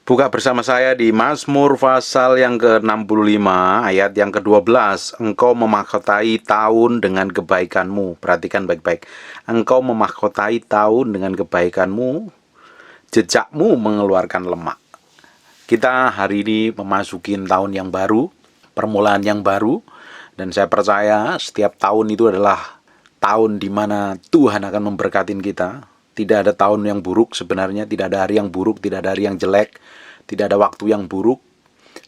Buka bersama saya di Mazmur pasal yang ke-65 ayat yang ke-12. Engkau memahkotai tahun dengan kebaikanmu. Perhatikan baik-baik. Engkau memahkotai tahun dengan kebaikanmu, jejakmu mengeluarkan lemak. Kita hari ini memasuki tahun yang baru, permulaan yang baru. Dan saya percaya setiap tahun itu adalah tahun di mana Tuhan akan memberkatin kita. Tidak ada tahun yang buruk sebenarnya, tidak ada hari yang buruk, tidak ada hari yang jelek, tidak ada waktu yang buruk.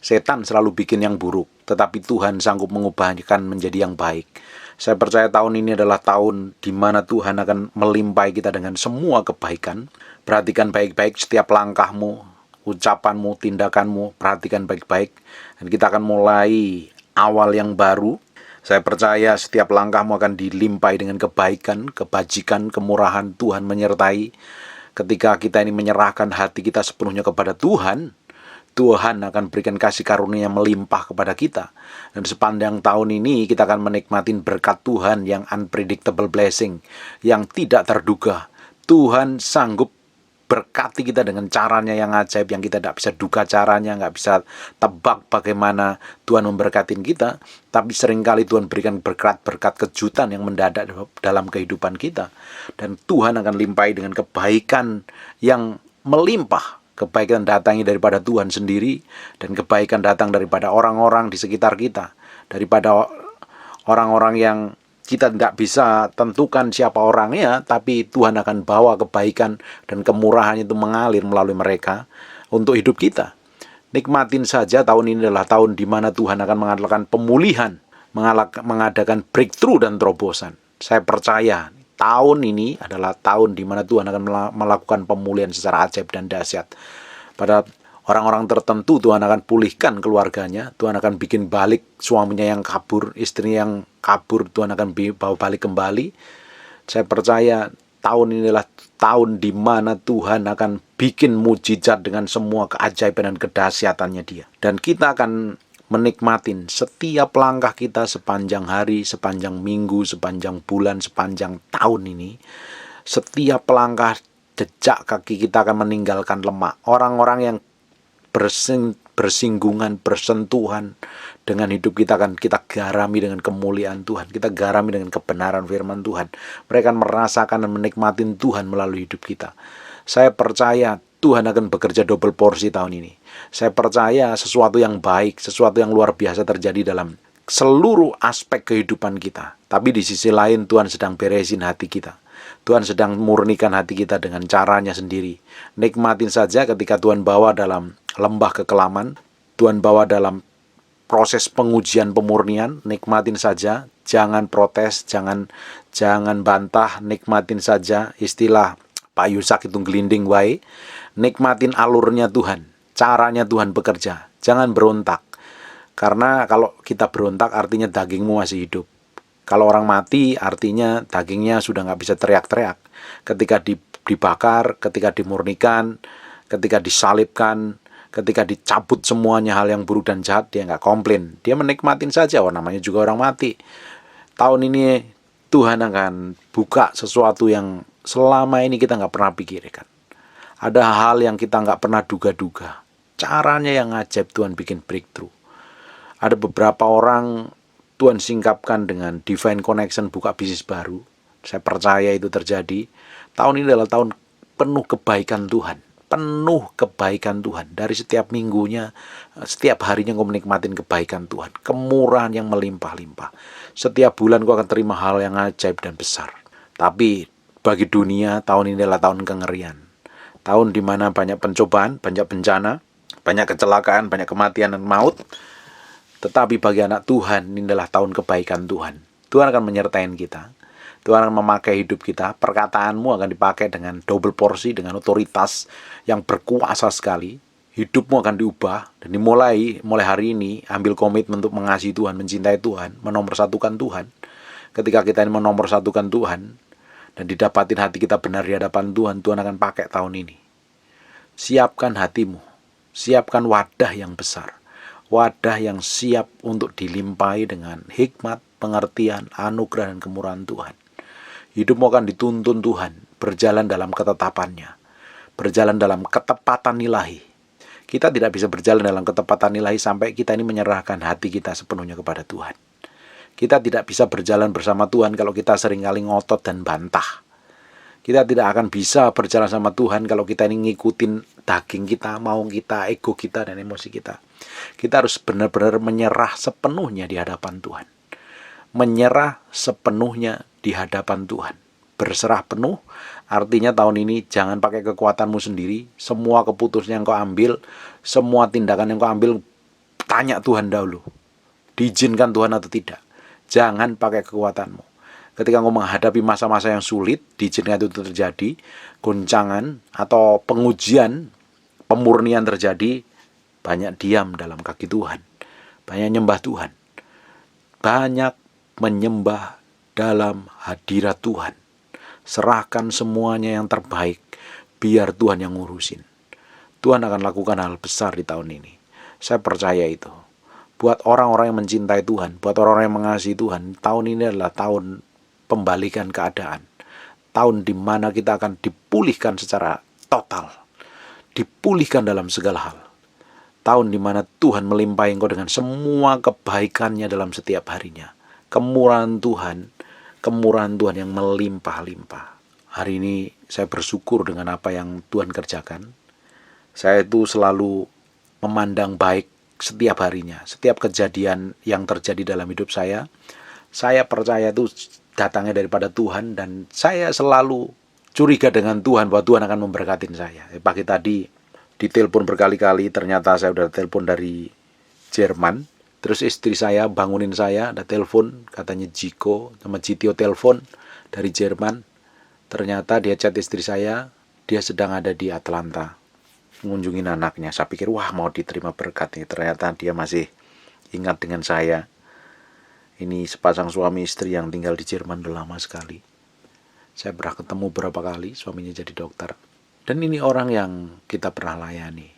Setan selalu bikin yang buruk, tetapi Tuhan sanggup mengubahkan menjadi yang baik. Saya percaya tahun ini adalah tahun di mana Tuhan akan melimpahi kita dengan semua kebaikan. Perhatikan baik-baik setiap langkahmu, ucapanmu, tindakanmu, perhatikan baik-baik. Dan kita akan mulai awal yang baru. Saya percaya setiap langkahmu akan dilimpahi dengan kebaikan, kebajikan, kemurahan. Tuhan menyertai. Ketika kita ini menyerahkan hati kita sepenuhnya kepada Tuhan, Tuhan akan berikan kasih karunia yang melimpah kepada kita. Dan sepanjang tahun ini kita akan menikmati berkat Tuhan yang unpredictable blessing, yang tidak terduga. Tuhan sanggup berkati kita dengan caranya yang ajaib, yang kita tidak bisa duga caranya, nggak bisa tebak bagaimana Tuhan memberkatin kita. Tapi seringkali Tuhan berikan berkat-berkat kejutan yang mendadak dalam kehidupan kita. Dan Tuhan akan limpahi dengan kebaikan yang melimpah. Kebaikan datangnya daripada Tuhan sendiri, dan kebaikan datang daripada orang-orang di sekitar kita, daripada orang-orang yang kita tidak bisa tentukan siapa orangnya, tapi Tuhan akan bawa kebaikan dan kemurahan itu mengalir melalui mereka untuk hidup kita. Nikmatin saja, tahun ini adalah tahun di mana Tuhan akan mengadakan pemulihan, mengadakan breakthrough dan terobosan. Saya percaya tahun ini adalah tahun di mana Tuhan akan melakukan pemulihan secara ajaib dan dahsyat. Pada orang-orang tertentu Tuhan akan pulihkan keluarganya, Tuhan akan bikin balik suaminya yang kabur, istrinya yang kabur, Tuhan akan bawa balik kembali. Saya percaya tahun ini adalah tahun di mana Tuhan akan bikin mujizat dengan semua keajaiban dan kedahsyatannya Dia. Dan kita akan menikmatin setiap langkah kita sepanjang hari, sepanjang minggu, sepanjang bulan, sepanjang tahun ini. Setiap langkah jejak kaki kita akan meninggalkan lemak. Orang-orang yang bersinggungan, bersentuhan dengan hidup kita akan kita garami dengan kemuliaan Tuhan. Kita garami dengan kebenaran firman Tuhan. Mereka akan merasakan dan menikmati Tuhan melalui hidup kita. Saya percaya Tuhan akan bekerja double porsi tahun ini. Saya percaya sesuatu yang baik, sesuatu yang luar biasa terjadi dalam seluruh aspek kehidupan kita. Tapi di sisi lain Tuhan sedang beresin hati kita. Tuhan sedang murnikan hati kita dengan caranya sendiri. Nikmatin saja ketika Tuhan bawa dalam lembah kekelaman, Tuhan bawa dalam proses pengujian pemurnian. Nikmatin saja, jangan protes, jangan bantah, nikmatin saja. Istilah Pak Yusak itu gelinding wae. Nikmatin alurnya Tuhan, caranya Tuhan bekerja. Jangan berontak. Karena kalau kita berontak artinya dagingmu masih hidup. Kalau orang mati artinya dagingnya sudah nggak bisa teriak-teriak. Ketika dibakar, ketika dimurnikan, ketika disalibkan, ketika dicabut semuanya hal yang buruk dan jahat, dia nggak komplain. Dia menikmatin saja, namanya juga orang mati. Tahun ini Tuhan akan buka sesuatu yang selama ini kita nggak pernah pikirkan. Ada hal yang kita nggak pernah duga-duga. Caranya yang ajaib Tuhan bikin breakthrough. Ada beberapa orang Tuhan singkapkan dengan divine connection, buka bisnis baru. Saya percaya itu terjadi. Tahun ini adalah tahun penuh kebaikan Tuhan. Penuh kebaikan Tuhan. Dari setiap minggunya, setiap harinya kau menikmatin kebaikan Tuhan. Kemurahan yang melimpah-limpah. Setiap bulan kau akan terima hal yang ajaib dan besar. Tapi bagi dunia, tahun ini adalah tahun kengerian. Tahun di mana banyak pencobaan, banyak bencana, banyak kecelakaan, banyak kematian dan maut. Tetapi bagi anak Tuhan, ini adalah tahun kebaikan Tuhan. Tuhan akan menyertai kita. Tuhan akan memakai hidup kita. Perkataanmu akan dipakai dengan double porsi, dengan otoritas yang berkuasa sekali. Hidupmu akan diubah. Dan mulai hari ini, ambil komitmen untuk mengasihi Tuhan, mencintai Tuhan, menomorsatukan Tuhan. Ketika kita ini menomorsatukan Tuhan, dan didapatin hati kita benar di hadapan Tuhan, Tuhan akan pakai tahun ini. Siapkan hatimu. Siapkan wadah yang besar. Wadah yang siap untuk dilimpahi dengan hikmat, pengertian, anugerah, dan kemurahan Tuhan. Hidupmu akan dituntun Tuhan, berjalan dalam ketetapannya, berjalan dalam ketepatan ilahi. Kita tidak bisa berjalan dalam ketepatan ilahi sampai kita ini menyerahkan hati kita sepenuhnya kepada Tuhan. Kita tidak bisa berjalan bersama Tuhan kalau kita seringkali ngotot dan bantah. Kita tidak akan bisa berjalan sama Tuhan kalau kita ini ngikutin daging kita, mau kita, ego kita, dan emosi kita. Kita harus benar-benar menyerah sepenuhnya di hadapan Tuhan. Menyerah sepenuhnya di hadapan Tuhan. Berserah penuh, artinya tahun ini jangan pakai kekuatanmu sendiri. Semua keputusan yang kau ambil, semua tindakan yang kau ambil, tanya Tuhan dahulu. Diizinkan Tuhan atau tidak. Jangan pakai kekuatanmu. Ketika engkau menghadapi masa-masa yang sulit, diizinkan itu terjadi, goncangan atau pengujian, pemurnian terjadi, banyak diam dalam kaki Tuhan, banyak nyembah Tuhan, banyak menyembah dalam hadirat Tuhan. Serahkan semuanya yang terbaik, biar Tuhan yang ngurusin. Tuhan akan lakukan hal besar di tahun ini. Saya percaya itu. Buat orang-orang yang mencintai Tuhan, buat orang-orang yang mengasihi Tuhan, tahun ini adalah tahun pembalikan keadaan. Tahun di mana kita akan dipulihkan secara total. Dipulihkan dalam segala hal. Tahun di mana Tuhan melimpahi engkau dengan semua kebaikannya dalam setiap harinya. Kemurahan Tuhan yang melimpah-limpah. Hari ini saya bersyukur dengan apa yang Tuhan kerjakan. Saya itu selalu memandang baik setiap harinya. Setiap kejadian yang terjadi dalam hidup saya percaya itu datangnya daripada Tuhan, dan saya selalu curiga dengan Tuhan bahwa Tuhan akan memberkatin saya. Pagi tadi ditelepon berkali-kali, ternyata saya udah telepon dari Jerman. Terus istri saya bangunin saya, ada telepon, katanya Jiko sama Jitio telepon dari Jerman. Ternyata dia chat istri saya, dia sedang ada di Atlanta mengunjungi anaknya. Saya pikir wah mau diterima berkat nih. Ternyata dia masih ingat dengan saya. Ini sepasang suami istri yang tinggal di Jerman udah lama sekali. Saya pernah ketemu berapa kali, suaminya jadi dokter. Dan ini orang yang kita pernah layani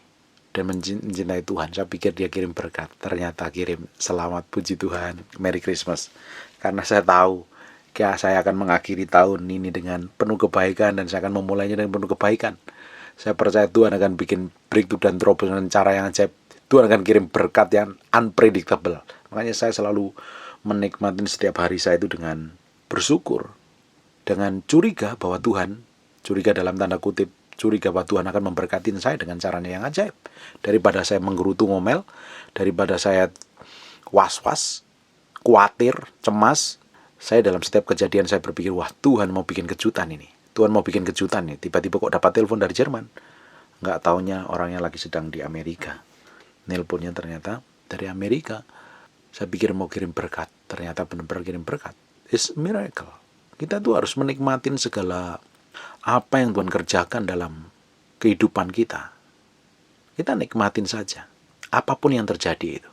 dan mencintai Tuhan. Saya pikir dia kirim berkat, ternyata kirim selamat, puji Tuhan, Merry Christmas. Karena saya tahu saya akan mengakhiri tahun ini dengan penuh kebaikan, dan saya akan memulainya dengan penuh kebaikan. Saya percaya Tuhan akan bikin breakthrough dan terobosan dengan cara yang ajaib. Tuhan akan kirim berkat yang unpredictable. Makanya saya selalu menikmati setiap hari saya itu dengan bersyukur, dengan curiga bahwa Tuhan, curiga dalam tanda kutip, curiga bahwa Tuhan akan memberkati saya dengan caranya yang ajaib. Daripada saya menggerutu ngomel, daripada saya was-was, khawatir, cemas, saya dalam setiap kejadian saya berpikir, wah Tuhan mau bikin kejutan ini. Tuhan mau bikin kejutan nih. Tiba-tiba kok dapat telepon dari Jerman. Nggak taunya orangnya lagi sedang di Amerika. Nelponnya ternyata dari Amerika. Saya pikir mau kirim berkat, ternyata benar-benar kirim berkat. It's miracle. Kita tuh harus menikmatin segala apa yang Tuhan kerjakan dalam kehidupan kita. Kita nikmatin saja, apapun yang terjadi itu.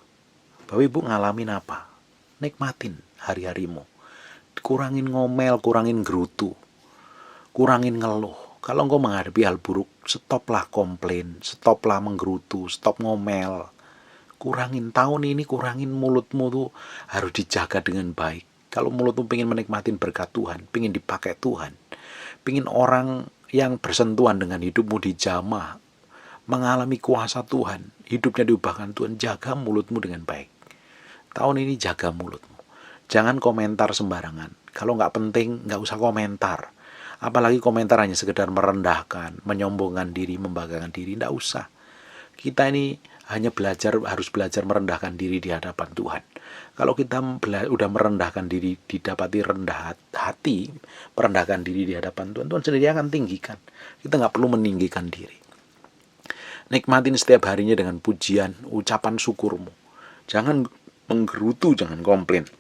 Bapak Ibu ngalamin apa? Nikmatin hari-harimu. Kurangin ngomel, kurangin gerutu, kurangin ngeluh. Kalau engkau menghadapi hal buruk, stoplah komplain, stoplah menggerutu, stop ngomel. Kurangin tahun ini, kurangin mulutmu tuh harus dijaga dengan baik. Kalau mulutmu pengen menikmatin berkat Tuhan, pengen dipakai Tuhan, pengen orang yang bersentuhan dengan hidupmu dijamah, mengalami kuasa Tuhan, hidupnya diubahkan Tuhan, jaga mulutmu dengan baik. Tahun ini jaga mulutmu. Jangan komentar sembarangan. Kalau nggak penting, nggak usah komentar. Apalagi komentar hanya sekedar merendahkan, menyombongkan diri, membanggakan diri, nggak usah. Kita ini hanya harus belajar merendahkan diri di hadapan Tuhan. Kalau kita udah merendahkan diri, didapati rendah hati, merendahkan diri di hadapan Tuhan, Tuhan sendiri akan tinggikan. Kita nggak perlu meninggikan diri. Nikmatin setiap harinya dengan pujian, ucapan syukurmu. Jangan menggerutu, jangan komplain.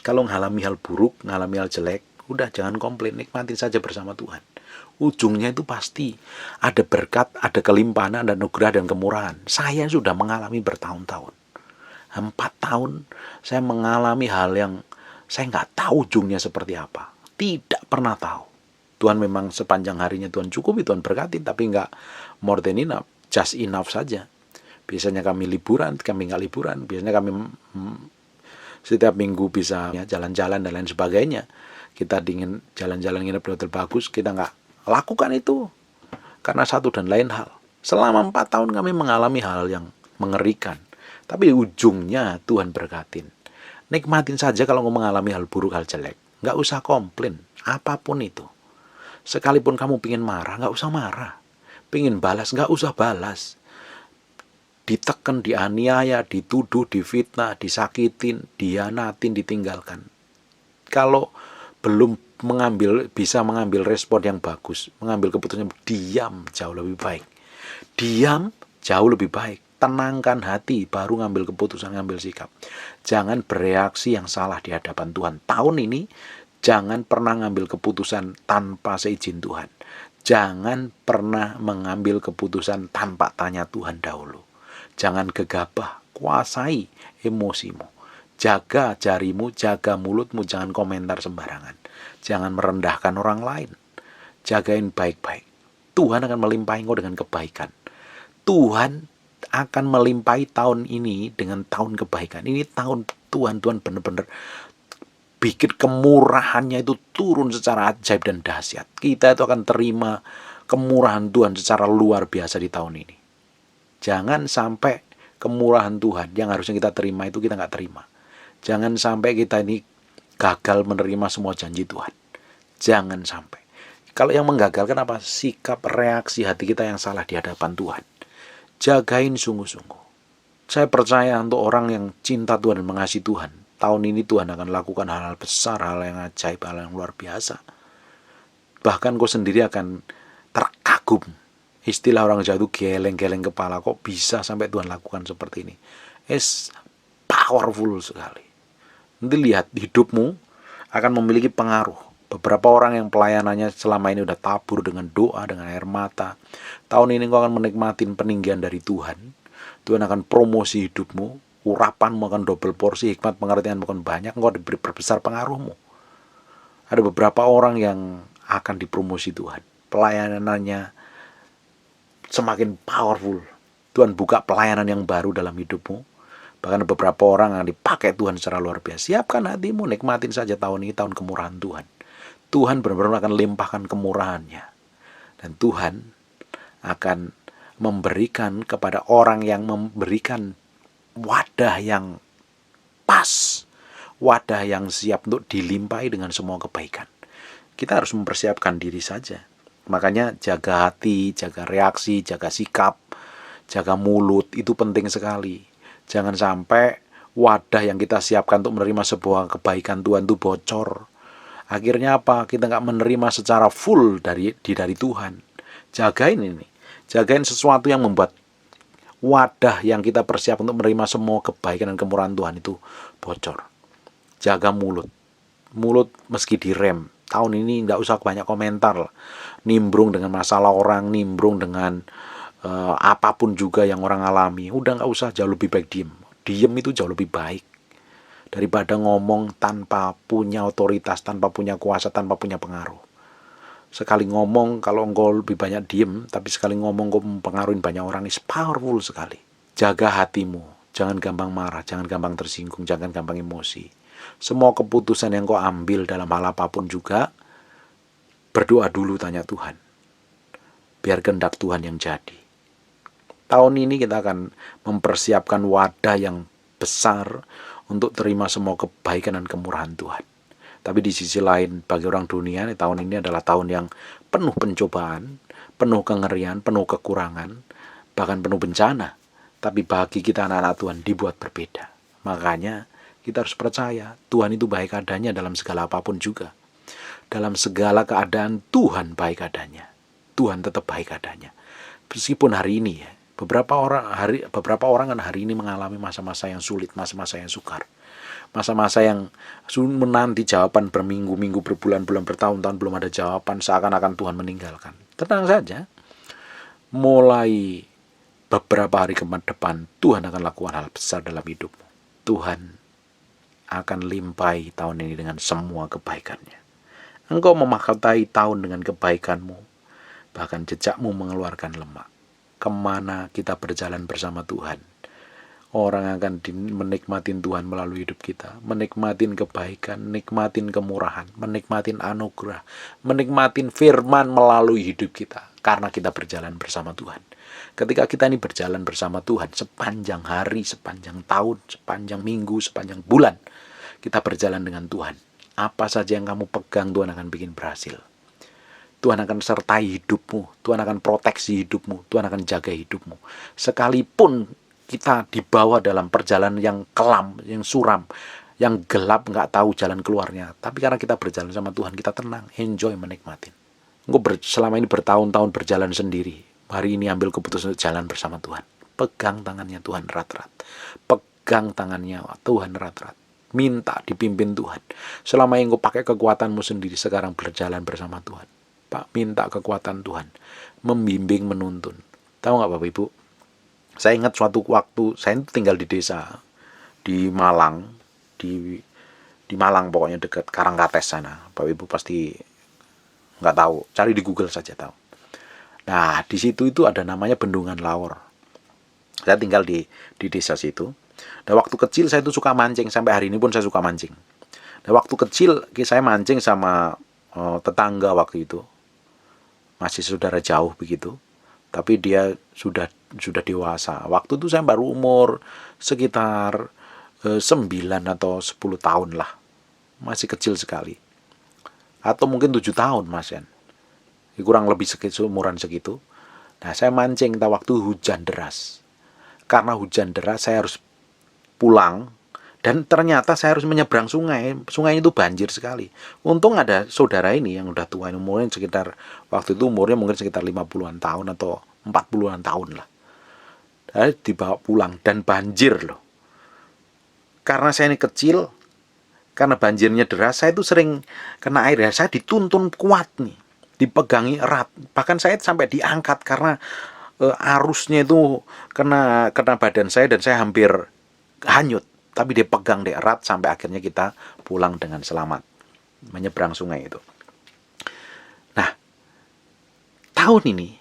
Kalau mengalami hal buruk, mengalami hal jelek, udah jangan komplain, nikmatin saja bersama Tuhan. Ujungnya itu pasti ada berkat, ada kelimpahan, ada anugerah dan kemurahan. Saya sudah mengalami bertahun-tahun. 4 tahun saya mengalami hal yang saya nggak tahu ujungnya seperti apa. Tidak pernah tahu. Tuhan memang sepanjang harinya Tuhan cukupi, Tuhan berkati, tapi nggak more than enough, just enough saja. Biasanya kami liburan, kami nggak liburan. Biasanya kami setiap minggu bisa jalan-jalan dan lain sebagainya. Kita ingin jalan-jalan nginep di hotel bagus, kita nggak lakukan itu karena satu dan lain hal. Selama 4 tahun kami mengalami hal yang mengerikan. Tapi ujungnya Tuhan berkatin. Nikmatin saja kalau mengalami hal buruk, hal jelek. Nggak usah komplain, apapun itu. Sekalipun kamu pingin marah, nggak usah marah. Pingin balas, nggak usah balas. Ditekan, dianiaya, dituduh, difitnah, disakitin, dihianatin, ditinggalkan. Kalau belum bisa mengambil respon yang bagus, mengambil keputusan, diam jauh lebih baik. Diam jauh lebih baik. Tenangkan hati, baru ngambil keputusan, ngambil sikap. Jangan bereaksi yang salah di hadapan Tuhan. Tahun ini, jangan pernah ngambil keputusan tanpa seizin Tuhan. Jangan pernah mengambil keputusan tanpa tanya Tuhan dahulu. Jangan gegabah, kuasai emosimu. Jaga jarimu, jaga mulutmu, jangan komentar sembarangan. Jangan merendahkan orang lain. Jagain baik-baik. Tuhan akan melimpahi engkau dengan kebaikan. Tuhan akan melimpahi tahun ini dengan tahun kebaikan. Ini tahun Tuhan benar-benar bikin kemurahannya itu turun secara ajaib dan dahsyat. Kita itu akan terima kemurahan Tuhan secara luar biasa di tahun ini. Jangan sampai kemurahan Tuhan yang harusnya kita terima itu kita nggak terima. Jangan sampai kita ini gagal menerima semua janji Tuhan. Jangan sampai. Kalau yang menggagalkan apa? Sikap reaksi hati kita yang salah di hadapan Tuhan. Jagain sungguh-sungguh. Saya percaya untuk orang yang cinta Tuhan dan mengasihi Tuhan, tahun ini Tuhan akan lakukan hal-hal besar, hal yang ajaib, hal yang luar biasa. Bahkan kau sendiri akan terkagum. Istilah orang Jawa itu geleng-geleng kepala. Kok bisa sampai Tuhan lakukan seperti ini? It's powerful sekali. Nanti lihat, hidupmu akan memiliki pengaruh. Beberapa orang yang pelayanannya selama ini udah tabur dengan doa, dengan air mata. Tahun ini kau akan menikmati peninggian dari Tuhan. Tuhan akan promosi hidupmu. Urapanmu akan double porsi, hikmat pengertianmu akan banyak. Engkau diberi perbesar pengaruhmu. Ada beberapa orang yang akan dipromosi Tuhan. Pelayanannya semakin powerful. Tuhan buka pelayanan yang baru dalam hidupmu. Bahkan beberapa orang yang dipakai Tuhan secara luar biasa. Siapkan hatimu, nikmatin saja tahun ini, tahun kemurahan Tuhan. Tuhan benar-benar akan limpahkan kemurahannya. Dan Tuhan akan memberikan kepada orang yang memberikan wadah yang pas. Wadah yang siap untuk dilimpahi dengan semua kebaikan. Kita harus mempersiapkan diri saja. Makanya jaga hati, jaga reaksi, jaga sikap, jaga mulut, itu penting sekali. Jangan sampai wadah yang kita siapkan untuk menerima sebuah kebaikan Tuhan itu bocor. Akhirnya apa? Kita nggak menerima secara full dari Tuhan. Jagain ini. Jagain sesuatu yang membuat wadah yang kita persiapkan untuk menerima semua kebaikan dan kemurahan Tuhan itu bocor. Jaga mulut. Mulut meski direm. Tahun ini nggak usah banyak komentar lah. Nimbrung dengan masalah orang, nimbrung dengan apapun juga yang orang alami. Udah nggak usah, jauh lebih baik diem. Diem itu jauh lebih baik daripada ngomong tanpa punya otoritas, tanpa punya kuasa, tanpa punya pengaruh. Sekali ngomong, kalau engkau lebih banyak diem, tapi sekali ngomong engkau mempengaruhi banyak orang, is powerful sekali. Jaga hatimu, jangan gampang marah, jangan gampang tersinggung, jangan gampang emosi. Semua keputusan yang kau ambil dalam hal apapun juga, berdoa dulu, tanya Tuhan. Biar kehendak Tuhan yang jadi. Tahun ini kita akan mempersiapkan wadah yang besar untuk terima semua kebaikan dan kemurahan Tuhan. Tapi di sisi lain, bagi orang dunia, tahun ini adalah tahun yang penuh pencobaan, penuh kengerian, penuh kekurangan, bahkan penuh bencana. Tapi bagi kita anak-anak Tuhan dibuat berbeda. Makanya kita harus percaya Tuhan itu baik adanya dalam segala apapun juga. Dalam segala keadaan Tuhan baik adanya. Tuhan tetap baik adanya. Meskipun hari ini ya, beberapa orang kan hari ini mengalami masa-masa yang sulit, masa-masa yang sukar. Masa-masa yang menanti jawaban berminggu-minggu, berbulan-bulan, bertahun-tahun belum ada jawaban, seakan-akan Tuhan meninggalkan. Tenang saja, mulai beberapa hari ke depan, Tuhan akan lakukan hal besar dalam hidupmu. Tuhan akan limpahi tahun ini dengan semua kebaikannya. Engkau memahkotai tahun dengan kebaikanmu, bahkan jejakmu mengeluarkan lemak. Kemana kita berjalan bersama Tuhan, orang akan menikmatin Tuhan melalui hidup kita, menikmatin kebaikan, menikmatin kemurahan, menikmatin anugerah, menikmatin firman melalui hidup kita, karena kita berjalan bersama Tuhan. Ketika kita ini berjalan bersama Tuhan sepanjang hari, sepanjang tahun, sepanjang minggu, sepanjang bulan, kita berjalan dengan Tuhan. Apa saja yang kamu pegang, Tuhan akan bikin berhasil. Tuhan akan sertai hidupmu, Tuhan akan proteksi hidupmu, Tuhan akan jaga hidupmu. Sekalipun kita dibawa dalam perjalanan yang kelam, yang suram, yang gelap, nggak tahu jalan keluarnya. Tapi karena kita berjalan sama Tuhan, kita tenang, enjoy, menikmatin. Engkau selama ini bertahun-tahun berjalan sendiri. Hari ini ambil keputusan untuk jalan bersama Tuhan. Pegang tangannya Tuhan erat-erat. Pegang tangannya Tuhan erat-erat. Minta dipimpin Tuhan. Selama yang engkau pakai kekuatanmu sendiri, sekarang berjalan bersama Tuhan. Pak, minta kekuatan Tuhan. Membimbing, menuntun. Tahu nggak Bapak Ibu? Saya ingat suatu waktu, saya tinggal di desa. Di Malang. Di Malang pokoknya dekat Karangkates sana. Bapak Ibu pasti nggak tahu. Cari di Google saja tahu. Nah, di situ itu ada namanya Bendungan Lawor. Saya tinggal di desa situ. Dan waktu kecil saya itu suka mancing. Sampai hari ini pun saya suka mancing. Dan waktu kecil saya mancing sama tetangga waktu itu. Masih saudara jauh begitu. Tapi dia sudah dewasa. Waktu itu saya baru umur sekitar 9 atau 10 tahun lah. Masih kecil sekali. Atau mungkin 7 tahun Mas Yan. Kurang lebih umuran segitu. Nah, saya mancing waktu hujan deras. Karena hujan deras saya harus pulang. Dan ternyata saya harus menyeberang sungai. Sungai itu banjir sekali. Untung ada saudara ini yang udah tua. Umurnya sekitar, waktu itu umurnya mungkin sekitar 50-an tahun atau 40-an tahun lah. Dan dibawa pulang dan banjir loh. Karena saya ini kecil, karena banjirnya deras, saya itu sering kena air. Saya dituntun kuat nih. Dipegangi erat. Bahkan saya sampai diangkat karena arusnya itu kena badan saya dan saya hampir hanyut. Tapi dia pegang dia erat sampai akhirnya kita pulang dengan selamat. Menyeberang sungai itu. Nah, tahun ini,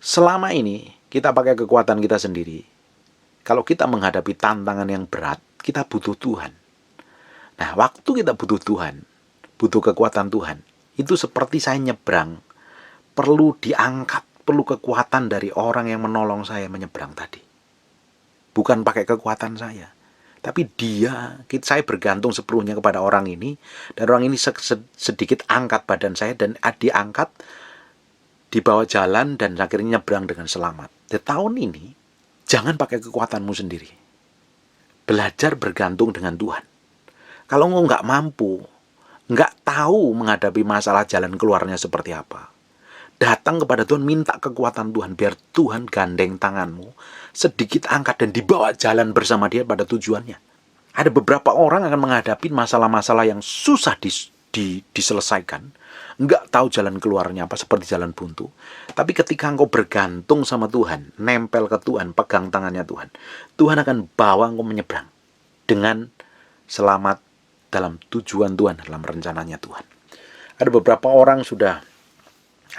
selama ini kita pakai kekuatan kita sendiri. Kalau kita menghadapi tantangan yang berat, kita butuh Tuhan. Nah, waktu kita butuh Tuhan, butuh kekuatan Tuhan, itu seperti saya nyebrang, perlu diangkat, perlu kekuatan dari orang yang menolong saya menyeberang tadi. Bukan pakai kekuatan saya. Tapi saya bergantung sepenuhnya kepada orang ini. Dan orang ini sedikit angkat badan saya. Dan diangkat, dibawa jalan dan akhirnya nyebrang dengan selamat. Di tahun ini, jangan pakai kekuatanmu sendiri. Belajar bergantung dengan Tuhan. Kalau engkau nggak mampu, nggak tahu menghadapi masalah jalan keluarnya seperti apa, datang kepada Tuhan, minta kekuatan Tuhan, biar Tuhan gandeng tanganmu, sedikit angkat dan dibawa jalan bersama dia pada tujuannya. Ada beberapa orang akan menghadapi masalah-masalah yang susah diselesaikan, nggak tahu jalan keluarnya apa, seperti jalan buntu. Tapi ketika engkau bergantung sama Tuhan, nempel ke Tuhan, pegang tangannya Tuhan, Tuhan akan bawa engkau menyeberang dengan selamat dalam tujuan Tuhan, dalam rencananya Tuhan. Ada beberapa orang sudah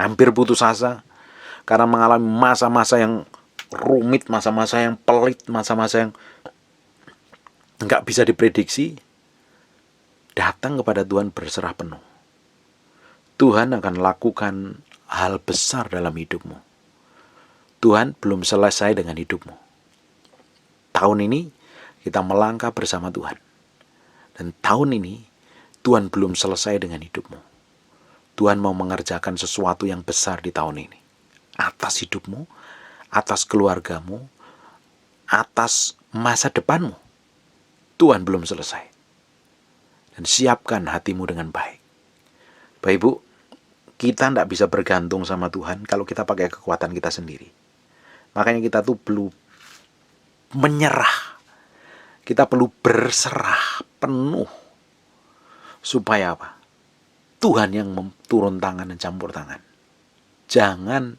hampir putus asa karena mengalami masa-masa yang rumit, masa-masa yang pelit, masa-masa yang nggak bisa diprediksi. Datang kepada Tuhan berserah penuh. Tuhan akan lakukan hal besar dalam hidupmu. Tuhan belum selesai dengan hidupmu. Tahun ini kita melangkah bersama Tuhan. Dan tahun ini Tuhan belum selesai dengan hidupmu. Tuhan mau mengerjakan sesuatu yang besar di tahun ini. Atas hidupmu, atas keluargamu, atas masa depanmu. Tuhan belum selesai. Dan siapkan hatimu dengan baik. Bapak Ibu, kita tidak bisa bergantung sama Tuhan kalau kita pakai kekuatan kita sendiri. Makanya kita tuh perlu menyerah. Kita perlu berserah penuh. Supaya apa? Tuhan yang turun tangan dan campur tangan. Jangan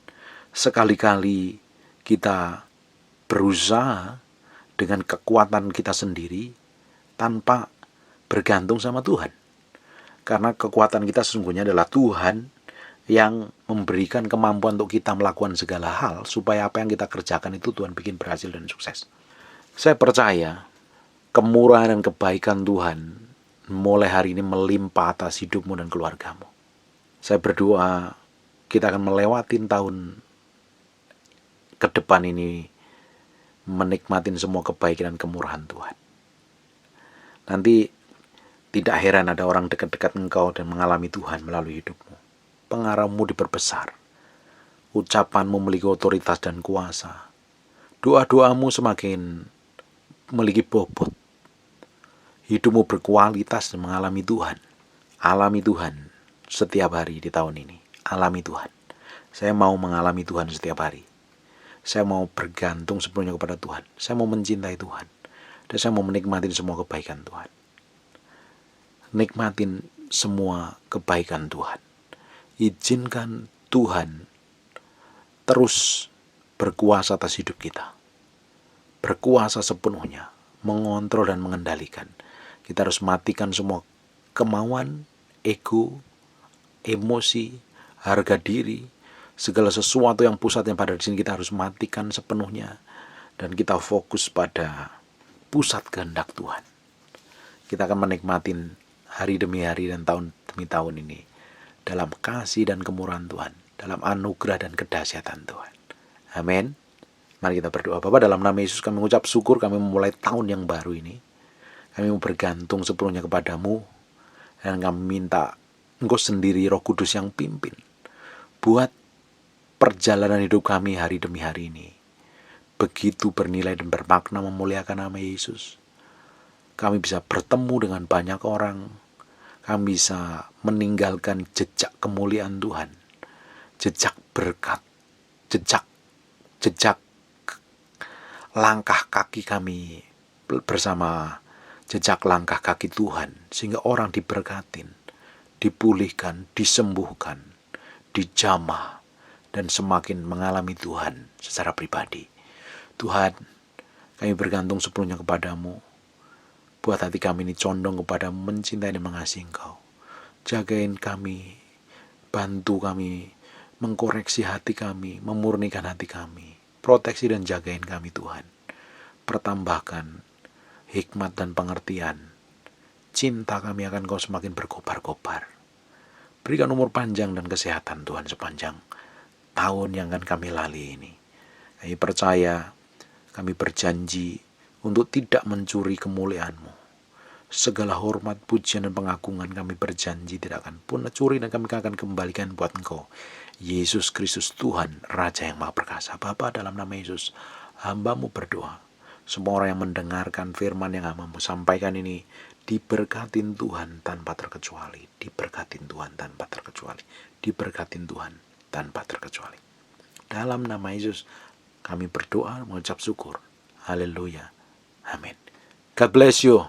sekali-kali kita berusaha dengan kekuatan kita sendiri tanpa bergantung sama Tuhan. Karena kekuatan kita sesungguhnya adalah Tuhan yang memberikan kemampuan untuk kita melakukan segala hal supaya apa yang kita kerjakan itu Tuhan bikin berhasil dan sukses. Saya percaya kemurahan dan kebaikan Tuhan mulai hari ini melimpah atas hidupmu dan keluargamu. Saya berdoa kita akan melewati tahun ke depan ini menikmatin semua kebaikan dan kemurahan Tuhan. Nanti tidak heran ada orang dekat-dekat engkau dan mengalami Tuhan melalui hidupmu. Pengaruhmu diperbesar. Ucapanmu memiliki otoritas dan kuasa. Doa-doamu semakin memiliki bobot. Hidupmu berkualitas dan mengalami Tuhan. Alami Tuhan setiap hari di tahun ini. Alami Tuhan. Saya mau mengalami Tuhan setiap hari. Saya mau bergantung sepenuhnya kepada Tuhan. Saya mau mencintai Tuhan. Dan saya mau menikmati semua kebaikan Tuhan. Nikmatin semua kebaikan Tuhan. Izinkan Tuhan terus berkuasa atas hidup kita. Berkuasa sepenuhnya. Mengontrol dan mengendalikan. Kita harus matikan semua kemauan, ego, emosi, harga diri, segala sesuatu yang pusatnya pada di sini kita harus matikan sepenuhnya dan kita fokus pada pusat kehendak Tuhan. Kita akan menikmatin hari demi hari dan tahun demi tahun ini dalam kasih dan kemurahan Tuhan, dalam anugerah dan kedahsyatan Tuhan. Amin. Mari kita berdoa. Bapa, dalam nama Yesus kami mengucap syukur kami memulai tahun yang baru ini. Kami mau bergantung sepenuhnya kepadamu dan kami minta Engkau sendiri Roh Kudus yang pimpin buat perjalanan hidup kami hari demi hari ini begitu bernilai dan bermakna memuliakan nama Yesus. Kami bisa bertemu dengan banyak orang. Kami bisa meninggalkan jejak kemuliaan Tuhan, jejak berkat, jejak langkah kaki kami bersama jejak langkah kaki Tuhan, sehingga orang diberkatin, dipulihkan, disembuhkan, dijamah, dan semakin mengalami Tuhan secara pribadi. Tuhan, kami bergantung sepenuhnya kepadamu. Buat hati kami ini condong kepadamu, mencintai dan mengasihi Engkau. Jagain kami, bantu kami, mengkoreksi hati kami, memurnikan hati kami. Proteksi dan jagain kami Tuhan. Pertambahkan hikmat dan pengertian. Cinta kami akan Kau semakin berkobar-kobar. Berikan umur panjang dan kesehatan Tuhan sepanjang tahun yang akan kami lalui ini. Kami percaya, kami berjanji untuk tidak mencuri kemuliaan-Mu. Segala hormat, pujian, dan pengagungan kami berjanji tidak akan pernah curi dan kami akan kembalikan buat Engkau. Yesus Kristus Tuhan, Raja yang Maha Perkasa. Bapa, dalam nama Yesus, hamba-Mu berdoa. Semua orang yang mendengarkan firman yang hamba-Mu sampaikan ini, diberkatin Tuhan tanpa terkecuali. Diberkatin Tuhan tanpa terkecuali. Diberkatin Tuhan tanpa terkecuali. Dalam nama Yesus, kami berdoa mengucap syukur. Haleluya. Amin. God bless you.